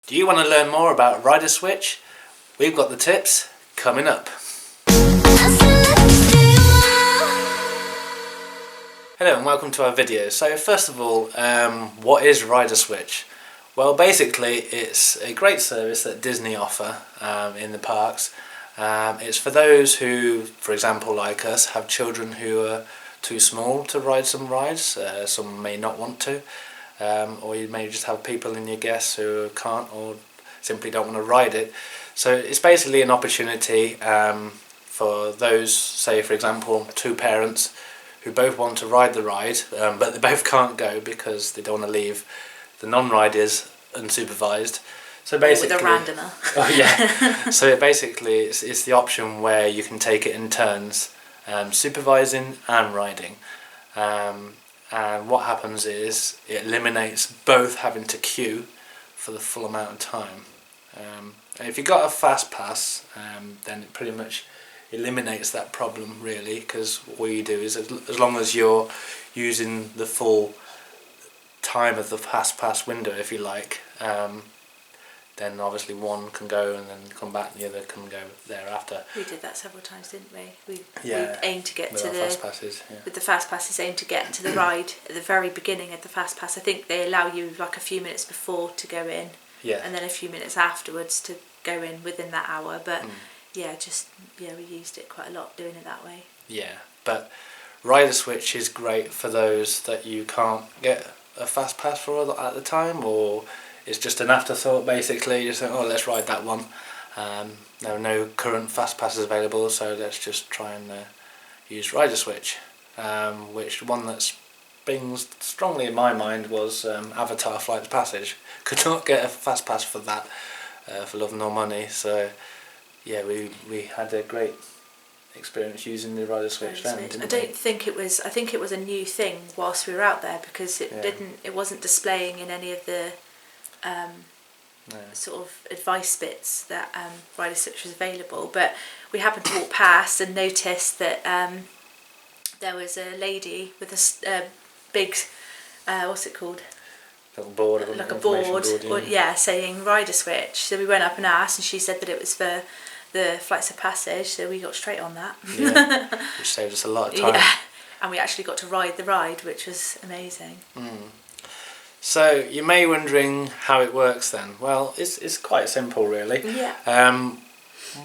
Do you want to learn more about Rider Switch? We've got the tips coming up. Hello and welcome to our video. So first of all, what is Rider Switch? Well, basically it's a great service that Disney offer in the parks. It's for those who, for example like us, have children who are too small to ride some rides. Some may not want to, or you may just have people in your guests who can't or simply don't want to ride it. So it's basically an opportunity for those, say for example, two parents who both want to ride the ride, but they both can't go because they don't want to leave the non-riders unsupervised. So basically, with a randomer. Oh yeah. So basically, it's the option where you can take it in turns, supervising and riding. And what happens is it eliminates both having to queue for the full amount of time. If you've got a fast pass, then it pretty much eliminates that problem really, because what you do is as long as you're using the full time of the fast pass window, if you like, then obviously one can go and then come back and the other can go thereafter. We did that several times, didn't we? We aimed to get to the fast passes, with the fast passes, aimed to get to the ride at the very beginning of the fast pass. I think they allow you like a few minutes before to go in, and then a few minutes afterwards to go in within that hour, but we used it quite a lot doing it that way. Yeah, but Rider Switch is great for those that you can't get a fast pass for at the time, or it's just an afterthought basically. You say, oh, let's ride that one. There are no current fast passes available, so let's just try and use Rider Switch. Which one that springs strongly in my mind was Avatar Flight of Passage. Could not get a fast pass for that for love nor money, so yeah, we had a great experience using the Rider Switch then, didn't we? I think it was a new thing whilst we were out there, because it wasn't displaying in any of the sort of advice bits that Rider Switch was available, but we happened to walk past and noticed that there was a lady with a big what's it called? Little board, like a board, saying Rider Switch. So we went up and asked, and she said that it was for the Flights of Passage, so we got straight on that. Yeah, which saved us a lot of time. Yeah, and we actually got to ride the ride, which was amazing. So you may be wondering how it works then. Well, it's quite simple really. Yeah.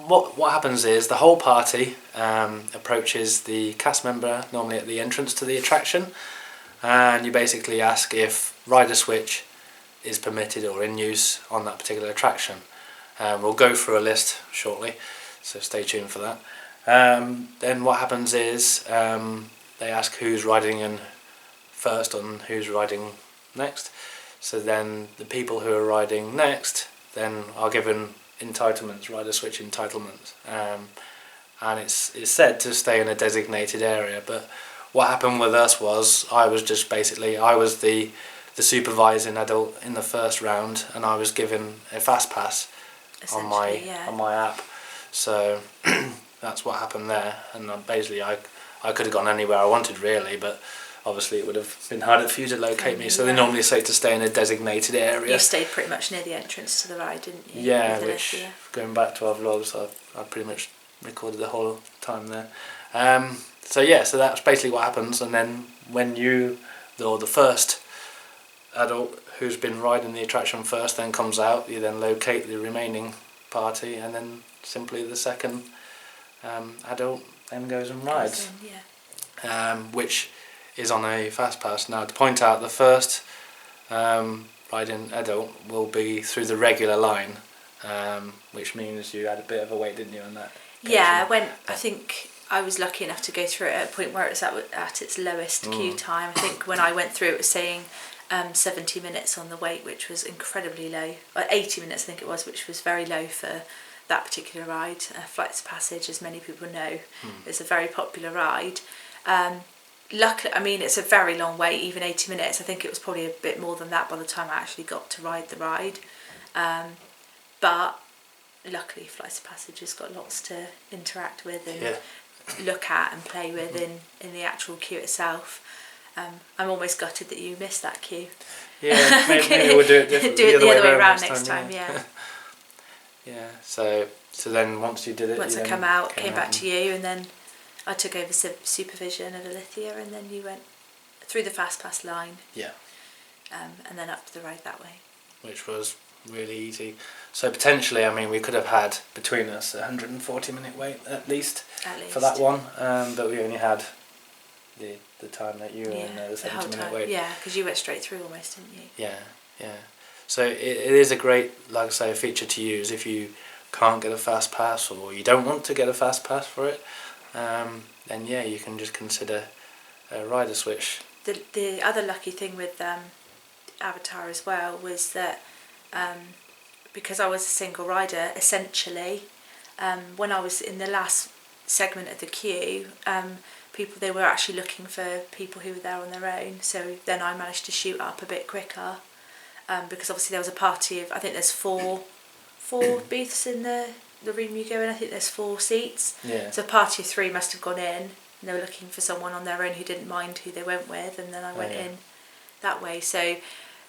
What happens is the whole party approaches the cast member, normally at the entrance to the attraction, and you basically ask if Rider Switch is permitted or in use on that particular attraction. We'll go through a list shortly, so stay tuned for that. Then what happens is they ask who's riding in first and who's riding next. So then the people who are riding next then are given entitlements, Rider Switch entitlements, and it's said to stay in a designated area. But what happened with us was I was the supervising adult in the first round, and I was given a fast pass on my app. So that's what happened there, and basically I could have gone anywhere I wanted really, but obviously it would have been harder for you to locate me, so they normally say to stay in a designated area. You stayed pretty much near the entrance to the ride, didn't you? Yeah, which, going back to our vlogs, I pretty much recorded the whole time there. So that's basically what happens, and then when the first adult who's been riding the attraction first then comes out, you then locate the remaining party, and then simply the second adult then goes and rides. Which is on a fast pass. Now, to point out, the first riding adult will be through the regular line, which means you had a bit of a wait, didn't you, on that occasion? Yeah, I think I was lucky enough to go through it at a point where it's at its lowest queue time. I think when I went through it was saying 70 minutes on the wait, which was incredibly low. 80 minutes I think it was, which was very low for that particular ride. Flights of Passage, as many people know, is a very popular ride. Luckily, I mean, it's a very long wait, even 80 minutes. I think it was probably a bit more than that by the time I actually got to ride the ride. But luckily, Flights of Passage has got lots to interact with and look at and play with in the actual queue itself. I'm almost gutted that you missed that queue. Yeah, maybe we'll do it differently. Do it the other way around next time. Yeah. Yeah. So then once you did it, Once you I then came back to you, and then I took over supervision of Alithia, and then you went through the fast pass line. Yeah. And then up to the ride that way. Which was really easy. So potentially, I mean, we could have had between us a 140-minute wait at least for that one, but we only had the time that you were in the 70-minute wait. Yeah, because you went straight through almost, didn't you? Yeah, yeah. So it is a great, like I say, a feature to use if you can't get a fast pass or you don't want to get a fast pass for it. Then yeah, you can just consider a rider switch. The other lucky thing with Avatar as well was that because I was a single rider, essentially, when I was in the last segment of the queue, they were actually looking for people who were there on their own. So then I managed to shoot up a bit quicker because obviously there was a party of, I think there's four booths in the room you go in. I think there's 4 seats. Yeah. So a party of 3 must have gone in. And they were looking for someone on their own who didn't mind who they went with, and then I went in that way. So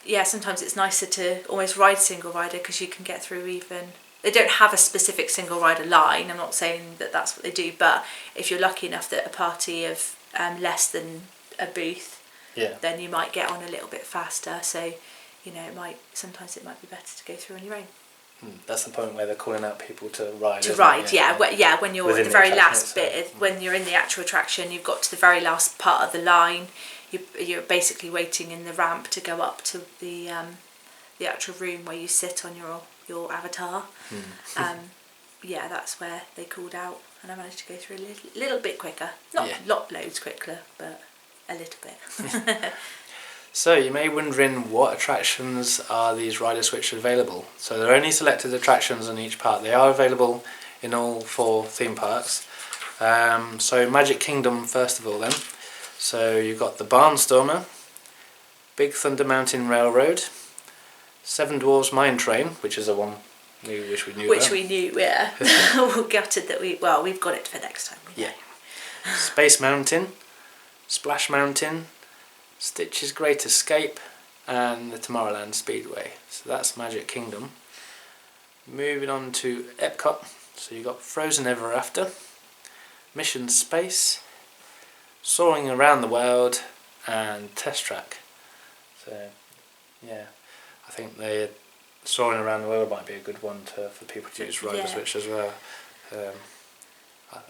yeah, sometimes it's nicer to almost ride single rider because you can get through even. They don't have a specific single rider line. I'm not saying that that's what they do, but if you're lucky enough that a party of less than a booth, then you might get on a little bit faster. So, sometimes it might be better to go through on your own. That's the point where they're calling out people to ride. When you're at the very last bit, when you're in the actual attraction, you've got to the very last part of the line. You're basically waiting in the ramp to go up to the actual room where you sit on your avatar. That's where they called out, and I managed to go through a little bit quicker. Not loads quicker, but a little bit. So you may be wondering what attractions are these rider switches available. So there are only selected attractions on each park. They are available in all 4 theme parks. So Magic Kingdom first of all then. So you've got the Barnstormer, Big Thunder Mountain Railroad, Seven Dwarfs Mine Train, which is the one we wish we knew. We knew, yeah. We're gutted that we've got it for next time. Space Mountain, Splash Mountain, Stitch's Great Escape, and the Tomorrowland Speedway. So that's Magic Kingdom. Moving on to Epcot. So you've got Frozen Ever After, Mission Space, Soaring Around the World, and Test Track. So yeah, I think the Soaring Around the World might be a good one for people to use rider switch as well.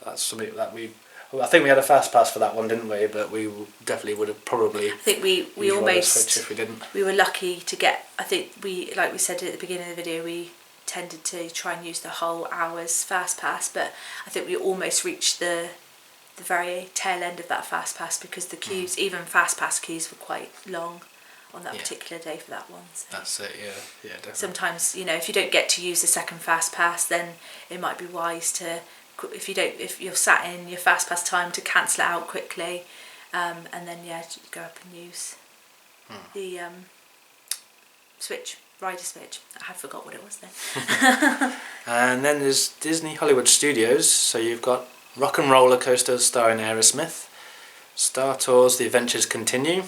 That's something that I think we had a fast pass for that one, didn't we? But we definitely would have probably. I think we almost. If we didn't. We were lucky to get. I think like we said at the beginning of the video, we tended to try and use the whole hour's fast pass, but I think we almost reached the very tail end of that fast pass because the queues, even fast pass queues, were quite long on that particular day for that one. So that's it. Yeah, definitely. Sometimes if you don't get to use the second fast pass, then it might be wise to. If you're sat in your fast pass time, to cancel it out quickly, and then go up and use the rider switch. I have forgot what it was then. And then there's Disney Hollywood Studios. So you've got Rock and Roller Coaster starring Aerosmith, Star Tours The Adventures Continue,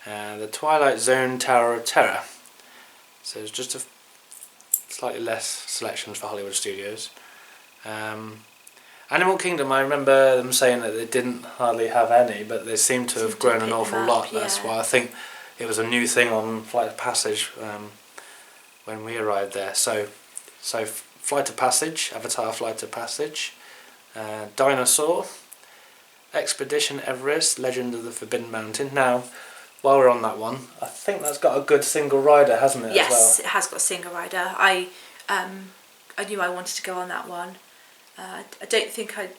the Twilight Zone Tower of Terror. So there's just a slightly less selections for Hollywood Studios. Animal Kingdom, I remember them saying that they didn't hardly have any, but they seem to have grown an awful lot. That's why I think it was a new thing on Flight of Passage when we arrived there. So Flight of Passage, Avatar Flight of Passage, Dinosaur, Expedition Everest, Legend of the Forbidden Mountain. Now, while we're on that one, I think that's got a good single rider, hasn't it? Yes, as well? It has got a single rider. I knew I wanted to go on that one. I don't think I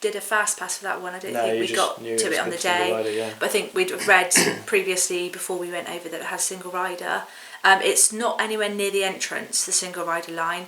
did a fast pass for that one. I don't think we got to it on the day. Rider, But I think we'd read previously before we went over that it has single rider. It's not anywhere near the entrance, the single rider line.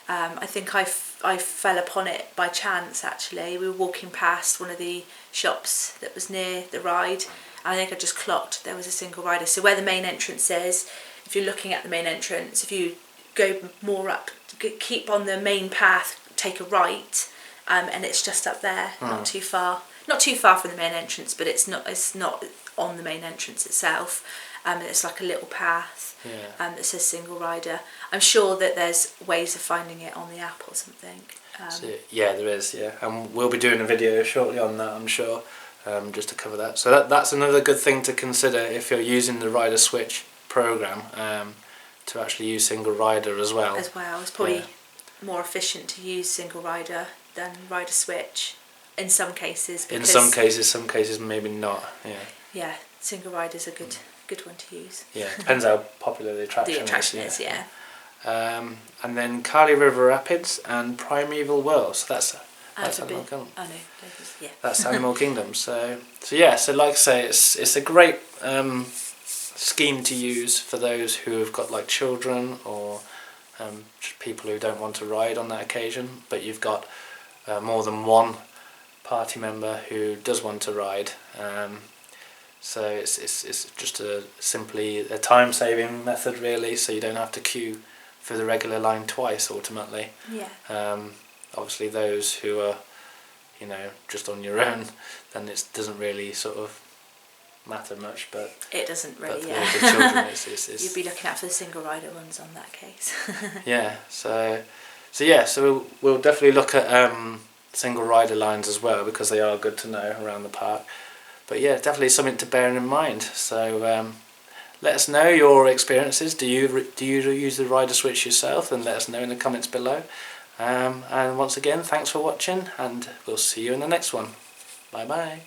I think I fell upon it by chance actually. We were walking past one of the shops that was near the ride, and I think I just clocked there was a single rider. So where the main entrance is, if you're looking at the main entrance, if you go more up, keep on the main path, take a right, and it's just up there, not too far. not too far from the main entrance, but it's not on the main entrance itself. It's like a little path that says single rider. I'm sure that there's ways of finding it on the app or something. Yeah, there is, and we'll be doing a video shortly on that, I'm sure, just to cover that. So that's another good thing to consider if you're using the Rider Switch program, to actually use single rider as well. It's probably more efficient to use single rider than Rider Switch in some cases. In some cases maybe not. Yeah, single rider's a good one to use. Yeah, depends how popular the attraction is. The attraction is, yeah. And then Kali River Rapids and Primeval World. So that's Animal Kingdom. Oh no, yeah. That's Animal Kingdom. So like I say, it's a great scheme to use for those who have got like children or people who don't want to ride on that occasion, but you've got more than one party member who does want to ride. So it's just simply a time saving method really, so you don't have to queue for the regular line twice ultimately. Yeah. Obviously those who are, just on your own, then it doesn't really sort of matter much, but it doesn't really. But for the children, it's you'd be looking out for the single rider ones on that case. Yeah. So we'll definitely look at single rider lines as well, because they are good to know around the park. But yeah, definitely something to bear in mind. So let us know your experiences. Do you use the Rider Switch yourself? And let us know in the comments below. And once again, thanks for watching, and we'll see you in the next one. Bye bye.